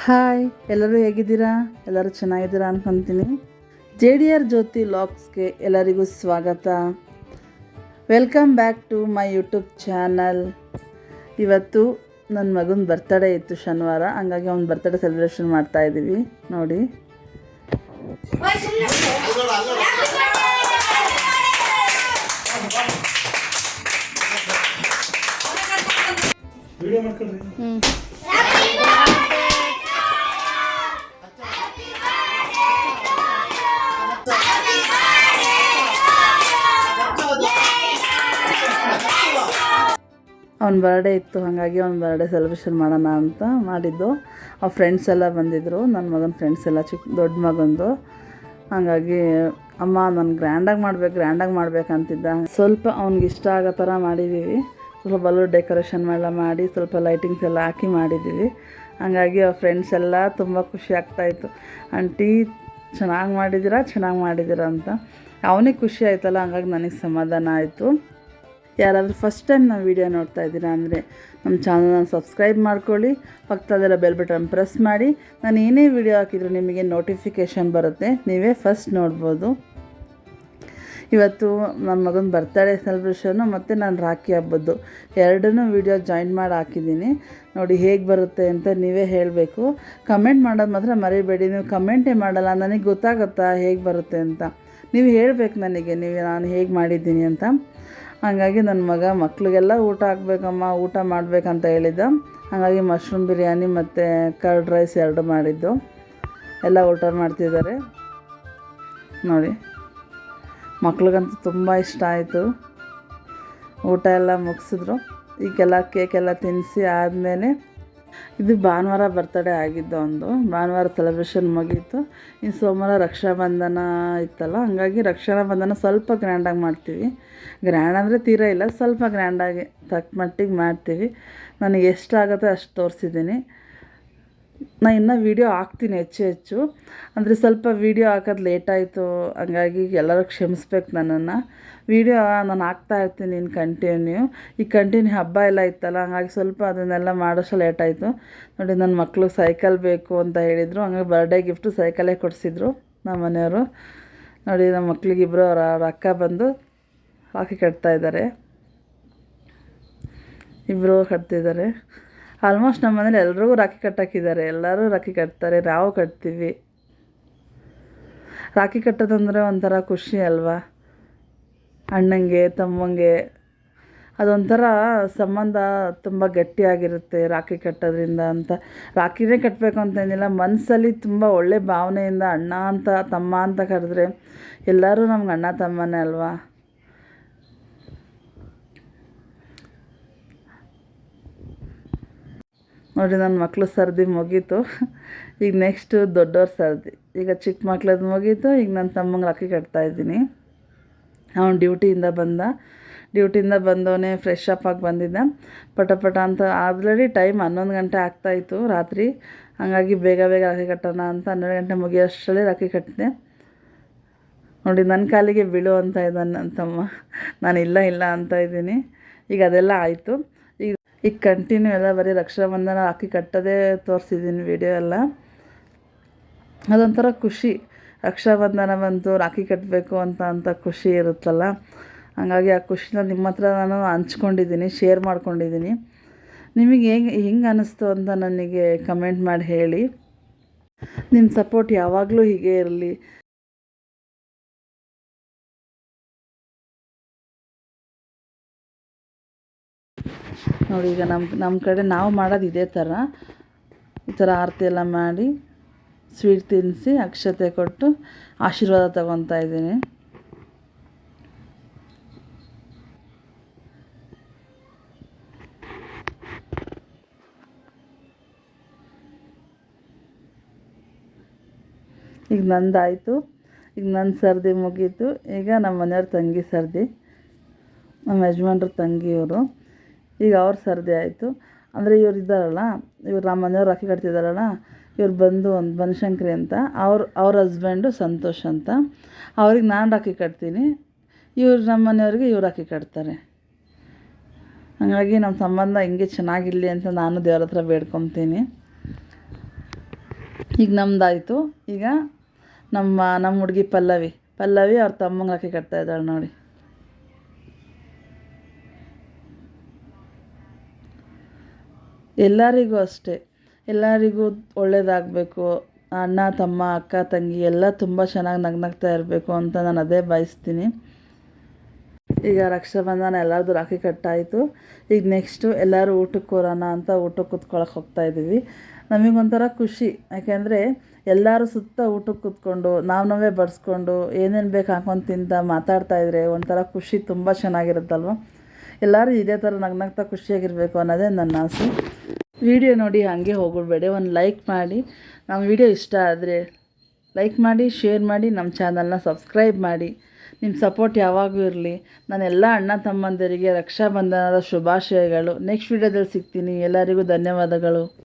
Hi, ಎಲ್ಲರೂ ಹೇಗಿದ್ದೀರಾ? ಎಲ್ಲರೂ ಚೆನ್ನಾಗಿದ್ದೀರಾ ಅಂದ್ಕೊತೀನಿ. JDR ಜ್ಯೋತಿ ಲಾಗ್ಸ್ಗೆ ಎಲ್ಲರಿಗೂ ಸ್ವಾಗತ. Welcome back to my YouTube channel. ಇವತ್ತು ನನ್ನ ಮಗನ ಬರ್ತಡೇ ಇತ್ತು ಶನಿವಾರ, ಹಂಗಾಗಿ ಅವ್ನ ಬರ್ತಡೇ ಸೆಲೆಬ್ರೇಷನ್ ಮಾಡ್ತಾಯಿದ್ದೀವಿ. ನೋಡಿ, ವಿಡಿಯೋ ಮಾಡ್ಕೊಳ್ರಿ. ಅವ್ನ ಬರ್ಡೇ ಇತ್ತು, ಹಾಗಾಗಿ ಅವ್ನ ಬರ್ಡೇ ಸೆಲೆಬ್ರೇಷನ್ ಮಾಡೋಣ ಅಂತ ಮಾಡಿದ್ದು. ಆ ಫ್ರೆಂಡ್ಸ್ ಎಲ್ಲ ಬಂದಿದ್ದರು, ನನ್ನ ಮಗನ ಫ್ರೆಂಡ್ಸ್ ಎಲ್ಲ, ದೊಡ್ಡ ಮಗಂದು. ಹಾಗಾಗಿ ಅಮ್ಮ ನಾನು ಗ್ರ್ಯಾಂಡಾಗಿ ಮಾಡ್ಬೇಕಂತಿದ್ದ. ಸ್ವಲ್ಪ ಅವ್ನಿಗೆ ಇಷ್ಟ ಆಗೋ ಥರ ಮಾಡಿದ್ದೀವಿ. ಸ್ವಲ್ಪ ಬಲೂನ್ ಡೆಕೋರೇಷನ್ ಎಲ್ಲ ಮಾಡಿ, ಸ್ವಲ್ಪ ಲೈಟಿಂಗ್ಸ್ ಎಲ್ಲ ಹಾಕಿ ಮಾಡಿದ್ದೀವಿ. ಹಾಗಾಗಿ ಅವ್ರ ಫ್ರೆಂಡ್ಸ್ ಎಲ್ಲ ತುಂಬ ಖುಷಿ ಆಗ್ತಾಯಿತ್ತು. ಆಂಟಿ ಚೆನ್ನಾಗಿ ಮಾಡಿದ್ದೀರಾ ಅಂತ. ಅವನಿಗೆ ಖುಷಿ ಆಯ್ತಲ್ಲ, ಹಂಗಾಗಿ ನನಗೆ ಸಮಾಧಾನ ಆಯಿತು. ಯಾರಾದರೂ ಫಸ್ಟ್ ಟೈಮ್ ನಾವು ವೀಡಿಯೋ ನೋಡ್ತಾ ಇದ್ದೀರಾ ಅಂದರೆ ನಮ್ಮ ಚಾನಲ್ನ ಸಬ್ಸ್ಕ್ರೈಬ್ ಮಾಡ್ಕೊಳ್ಳಿ, ಪಕ್ಕದಲ್ಲಿರೋ ಬೆಲ್ ಬಟನ್ ಪ್ರೆಸ್ ಮಾಡಿ. ನಾನು ಏನೇ ವೀಡಿಯೋ ಹಾಕಿದರೂ ನಿಮಗೆ ನೋಟಿಫಿಕೇಷನ್ ಬರುತ್ತೆ, ನೀವೇ ಫಸ್ಟ್ ನೋಡ್ಬೋದು. ಇವತ್ತು ನನ್ನ ಮಗನ ಬರ್ತಡೇ ಸೆಲೆಬ್ರೇಷನ್ನು ಮತ್ತು ನಾನು ರಾಖಿ ಹಬ್ಬದ್ದು ಎರಡನ್ನೂ ವೀಡಿಯೋ ಜಾಯಿನ್ ಮಾಡಿ ಹಾಕಿದ್ದೀನಿ. ನೋಡಿ ಹೇಗೆ ಬರುತ್ತೆ ಅಂತ ನೀವೇ ಹೇಳಬೇಕು. ಕಮೆಂಟ್ ಮಾಡೋದು ಮಾತ್ರ ಮರಿಬೇಡಿ. ನೀವು ಕಮೆಂಟೇ ಮಾಡಲ್ಲ, ನನಗೆ ಗೊತ್ತಾಗುತ್ತಾ ಹೇಗೆ ಬರುತ್ತೆ ಅಂತ. ನೀವು ಹೇಳಬೇಕು ನನಗೆ, ನಾನು ಹೇಗೆ ಮಾಡಿದ್ದೀನಿ ಅಂತ. ಹಾಗಾಗಿ ನನ್ನ ಮಕ್ಕಳಿಗೆಲ್ಲ ಊಟ ಹಾಕ್ಬೇಕಮ್ಮ, ಊಟ ಮಾಡಬೇಕಂತ ಹೇಳಿದ್ದ. ಹಾಗಾಗಿ ಮಶ್ರೂಮ್ ಬಿರಿಯಾನಿ ಮತ್ತು ಕರ್ಡ್ ರೈಸ್ ಎರಡು ಮಾಡಿದ್ದು. ಎಲ್ಲ ಊಟ ಮಾಡ್ತಿದ್ದಾರೆ ನೋಡಿ. ಮಕ್ಳಿಗಂತೂ ತುಂಬ ಇಷ್ಟ ಆಯಿತು. ಊಟ ಎಲ್ಲ ಮುಗಿಸಿದ್ರು. ಈಗೆಲ್ಲ ಕೇಕೆಲ್ಲ ತಿನ್ನಿಸಿ ಆದಮೇಲೆ, ಇದು ಭಾನುವಾರ ಬರ್ತಡೇ ಆಗಿದ್ದು ಒಂದು. ಭಾನುವಾರ ಸೆಲೆಬ್ರೇಷನ್ ಮುಗೀತು. ಇನ್ನು ಸೋಮವಾರ ರಕ್ಷಾಬಂಧನ ಇತ್ತಲ್ಲ, ಹಾಗಾಗಿ ರಕ್ಷಾಬಂಧನ ಸ್ವಲ್ಪ ಗ್ರ್ಯಾಂಡಾಗಿ ಮಾಡ್ತೀವಿ. ಗ್ರ್ಯಾಂಡ್ ಅಂದರೆ ತೀರಾ ಇಲ್ಲ, ಸ್ವಲ್ಪ ಗ್ರ್ಯಾಂಡಾಗಿ ತಕ್ಕ ಮಟ್ಟಿಗೆ ಮಾಡ್ತೀವಿ. ನನಗೆ ಎಷ್ಟು ಆಗುತ್ತೆ ಅಷ್ಟು ತೋರಿಸಿದ್ದೀನಿ. ನಾನು ಇನ್ನೂ ವೀಡಿಯೋ ಹಾಕ್ತೀನಿ ಹೆಚ್ಚು. ಅಂದರೆ ಸ್ವಲ್ಪ ವೀಡಿಯೋ ಹಾಕೋದು ಲೇಟಾಯಿತು, ಹಂಗಾಗಿ ಎಲ್ಲರೂ ಕ್ಷಮಿಸ್ಬೇಕು ನನ್ನನ್ನು. ವೀಡಿಯೋ ನಾನು ಹಾಕ್ತಾಯಿರ್ತೀನಿ ಇನ್ನು ಕಂಟಿನ್ಯೂ. ಈ ಹಬ್ಬ ಎಲ್ಲ ಇತ್ತಲ್ಲ, ಹಂಗಾಗಿ ಸ್ವಲ್ಪ ಅದನ್ನೆಲ್ಲ ಮಾಡೋಷ್ಟು ಲೇಟಾಯಿತು. ನೋಡಿ, ನನ್ನ ಮಕ್ಕಳು ಸೈಕಲ್ ಬೇಕು ಅಂತ ಹೇಳಿದರು, ಹಂಗಾಗಿ ಬರ್ಡೇ ಗಿಫ್ಟು ಸೈಕಲೇ ಕೊಡಿಸಿದ್ರು ನಮ್ಮ ಮನೆಯವರು. ನೋಡಿ, ನಮ್ಮ ಮಕ್ಕಳಿಗಿಬ್ಬರು ಅವ್ರ ಅಕ್ಕ ಬಂದು ರಾಖಿ ಕಟ್ತಾಯಿದ್ದಾರೆ. ಇಬ್ಬರು ಕಟ್ತಿದ್ದಾರೆ. ಆಲ್ಮೋಸ್ಟ್ ನಮ್ಮ ಮನೇಲಿ ಎಲ್ರಿಗೂ ರಾಖಿ ಕಟ್ಟಾಕಿದ್ದಾರೆ. ಎಲ್ಲರೂ ರಾಖಿ ಕಟ್ತಾರೆ, ನಾವು ಕಟ್ತೀವಿ. ರಾಖಿ ಕಟ್ಟೋದಂದರೆ ಒಂಥರ ಖುಷಿ ಅಲ್ವಾ? ಅಣ್ಣಂಗೆ ತಮ್ಮಂಗೆ ಅದೊಂಥರ ಸಂಬಂಧ ತುಂಬ ಗಟ್ಟಿಯಾಗಿರುತ್ತೆ ರಾಖಿ ಕಟ್ಟೋದ್ರಿಂದ ಅಂತ. ರಾಖಿನೇ ಕಟ್ಟಬೇಕು ಅಂತೇನಿಲ್ಲ, ಮನಸ್ಸಲ್ಲಿ ತುಂಬ ಒಳ್ಳೆ ಭಾವನೆಯಿಂದ ಅಣ್ಣ ಅಂತ ತಮ್ಮ ಅಂತ ಕರೆದ್ರೆ ಎಲ್ಲರೂ ನಮ್ಗೆ ಅಣ್ಣ ತಮ್ಮನೇ ಅಲ್ವಾ? ನೋಡಿ, ನನ್ನ ಮಕ್ಕಳು ಸರ್ದಿ ಮುಗೀತು. ಈಗ ನೆಕ್ಸ್ಟು ದೊಡ್ಡವ್ರ ಸರ್ದಿ. ಈಗ ಚಿಕ್ಕ ಮಕ್ಳದ್ದು ಮುಗೀತು. ಈಗ ನನ್ನ ತಮ್ಮಂಗೆ ರಾಖಿ ಕಟ್ತಾಯಿದ್ದೀನಿ. ಅವನು ಡ್ಯೂಟಿಯಿಂದ ಬಂದವನೇ ಫ್ರೆಶ್ ಅಪ್ ಆಗಿ ಬಂದಿದ್ದ. ಪಟ ಅಂತ ಆಲ್ರೆಡಿ ಟೈಮ್ 11 ಗಂಟೆ ಆಗ್ತಾಯಿತ್ತು ರಾತ್ರಿ. ಹಾಗಾಗಿ ಬೇಗ ರಾಖಿ ಕಟ್ಟೋಣ ಅಂತ 12 ಗಂಟೆ ಮುಗಿಯೋಷ್ಟರಲ್ಲಿ ರಾಖಿ ಕಟ್ಟಿದೆ. ನೋಡಿ, ನನ್ನ ಕಾಲಿಗೆ ಬೀಳು ಅಂತ ಇದ್ದಾನೆ ನನ್ನ ತಮ್ಮ. ನಾನು ಇಲ್ಲ ಅಂತ ಇದ್ದೀನಿ. ಈಗ ಅದೆಲ್ಲ ಆಯಿತು. ಈಗ ಕಂಟಿನ್ಯೂ ಎಲ್ಲ ಬರೀ ರಕ್ಷಾಬಂಧನ ರಾಖಿ ಕಟ್ಟೋದೇ ತೋರಿಸಿದ್ದೀನಿ ವೀಡಿಯೋ ಎಲ್ಲ. ಅದೊಂಥರ ಖುಷಿ. ರಕ್ಷಾಬಂಧನ ಬಂತು, ರಾಖಿ ಕಟ್ಟಬೇಕು ಅಂತ ಖುಷಿ ಇರುತ್ತಲ್ಲ. ಹಾಗಾಗಿ ಆ ಖುಷಿನ ನಿಮ್ಮ ಹತ್ರ ನಾನು ಹಂಚ್ಕೊಂಡಿದ್ದೀನಿ, ಶೇರ್ ಮಾಡ್ಕೊಂಡಿದ್ದೀನಿ. ನಿಮಗೆ ಹೆಂಗೆ ಅನ್ನಿಸ್ತು ಅಂತ ನನಗೆ ಕಮೆಂಟ್ ಮಾಡಿ ಹೇಳಿ. ನಿಮ್ಮ ಸಪೋರ್ಟ್ ಯಾವಾಗಲೂ ಹೀಗೆ ಇರಲಿ. ನೋಡಿ, ಈಗ ನಮ್ಮ ಕಡೆ ನಾವು ಮಾಡೋದು ಇದೇ ಥರ. ಈ ಥರ ಆರತಿ ಎಲ್ಲ ಮಾಡಿ, ಸ್ವೀಟ್ ತಿನ್ನಿಸಿ, ಅಕ್ಷತೆ ಕೊಟ್ಟು ಆಶೀರ್ವಾದ ತಗೊತಾ ಇದ್ದೀನಿ. ಈಗ ನಂದಾಯಿತು. ಈಗ ನನ್ನ ಸರ್ದಿ ಮುಗೀತು. ಈಗ ನಮ್ಮ ಮನೆಯವ್ರ ತಂಗಿ ಸರ್ದಿ, ನಮ್ಮ ಯಜಮಾನ್ರ ತಂಗಿಯವರು. ಈಗ ಅವ್ರ ಸರ್ದಿ ಆಯಿತು. ಅಂದರೆ ಇವ್ರು ಇದ್ದಾರಲ್ಲ, ಇವ್ರು ನಮ್ಮ ಮನೆಯವ್ರು ರಾಖಿ ಕಟ್ತಿದ್ದಾರಲ್ಲ, ಇವ್ರು ಬಂದು ಒಂದು ಬನಶಂಕರಿ ಅಂತ, ಅವ್ರ ಹಸ್ಬೆಂಡು ಸಂತೋಷ್ ಅಂತ. ಅವ್ರಿಗೆ ನಾನು ರಾಖಿ ಕಟ್ತೀನಿ, ಇವ್ರು ನಮ್ಮ ಮನೆಯವ್ರಿಗೆ ಇವ್ರು ರಾಖಿ ಕಟ್ತಾರೆ. ಹಾಗಾಗಿ ನಮ್ಮ ಸಂಬಂಧ ಹಿಂಗೆ ಚೆನ್ನಾಗಿರಲಿ ಅಂತ ನಾನು ದೇವ್ರ ಹತ್ರ ಬೇಡ್ಕೊತೀನಿ. ಈಗ ನಮ್ಮದಾಯಿತು. ಈಗ ನಮ್ಮ ಹುಡುಗಿ ಪಲ್ಲವಿ ಅವ್ರ ತಮ್ಮಂಗೆ ರಾಖಿ ಕಟ್ತಾ ಇದ್ದಾಳೆ ನೋಡಿ. ಎಲ್ಲರಿಗೂ ಅಷ್ಟೇ, ಎಲ್ಲರಿಗೂ ಒಳ್ಳೆಯದಾಗಬೇಕು, ಅಣ್ಣ ತಮ್ಮ ಅಕ್ಕ ತಂಗಿ ಎಲ್ಲ ತುಂಬ ಚೆನ್ನಾಗಿ ನಗ್ನಗ್ತಾ ಇರಬೇಕು ಅಂತ ನಾನು ಅದೇ ಬಯಸ್ತೀನಿ. ಈಗ ರಕ್ಷಾಬಂಧನ ಎಲ್ಲರದು ರಾಖಿ ಕಟ್ಟಾಯಿತು. ಈಗ ನೆಕ್ಸ್ಟು ಎಲ್ಲರೂ ಊಟಕ್ಕೆ ಹೋಗೋಣ ಅಂತ ಊಟಕ್ಕೆ ಕೂತ್ಕೊಳ್ಳೋಕೆ ಹೋಗ್ತಾಯಿದ್ದೀವಿ. ನಮಗೊಂಥರ ಖುಷಿ, ಯಾಕೆಂದರೆ ಎಲ್ಲರೂ ಸುತ್ತ ಊಟಕ್ಕೆ ಕೂತ್ಕೊಂಡು ನಾವೇ ಬಡಿಸ್ಕೊಂಡು ಏನೇನು ಬೇಕು ಹಾಕೊಂಡು ತಿಂತ ಮಾತಾಡ್ತಾಯಿದ್ರೆ ಒಂಥರ ಖುಷಿ ತುಂಬ ಚೆನ್ನಾಗಿರುತ್ತಲ್ವ. ಎಲ್ಲರೂ ಇದೇ ಥರ ನಗ್ನಗ್ತಾ ಖುಷಿಯಾಗಿರಬೇಕು ಅನ್ನೋದೇ ನನ್ನ ಆಸೆ. ವಿಡಿಯೋ ನೋಡಿ ಹಾಗೆ ಹೋಗ್ಬಿಡ್ಬೇಡಿ, ಒಂದು ಲೈಕ್ ಮಾಡಿ. ನಮ್ಮ ವಿಡಿಯೋ ಇಷ್ಟ ಆದರೆ ಲೈಕ್ ಮಾಡಿ, ಶೇರ್ ಮಾಡಿ, ನಮ್ಮ ಚಾನಲ್ನ ಸಬ್ಸ್ಕ್ರೈಬ್ ಮಾಡಿ. ನಿಮ್ಮ ಸಪೋರ್ಟ್ ಯಾವಾಗೂ ಇರಲಿ. ನಾನೆಲ್ಲ ಅಣ್ಣ ತಮ್ಮಂದಿರಿಗೆ ರಕ್ಷಾಬಂಧನದ ಶುಭಾಶಯಗಳು. ನೆಕ್ಸ್ಟ್ ವಿಡಿಯೋದಲ್ಲಿ ಸಿಗ್ತೀನಿ. ಎಲ್ಲರಿಗೂ ಧನ್ಯವಾದಗಳು.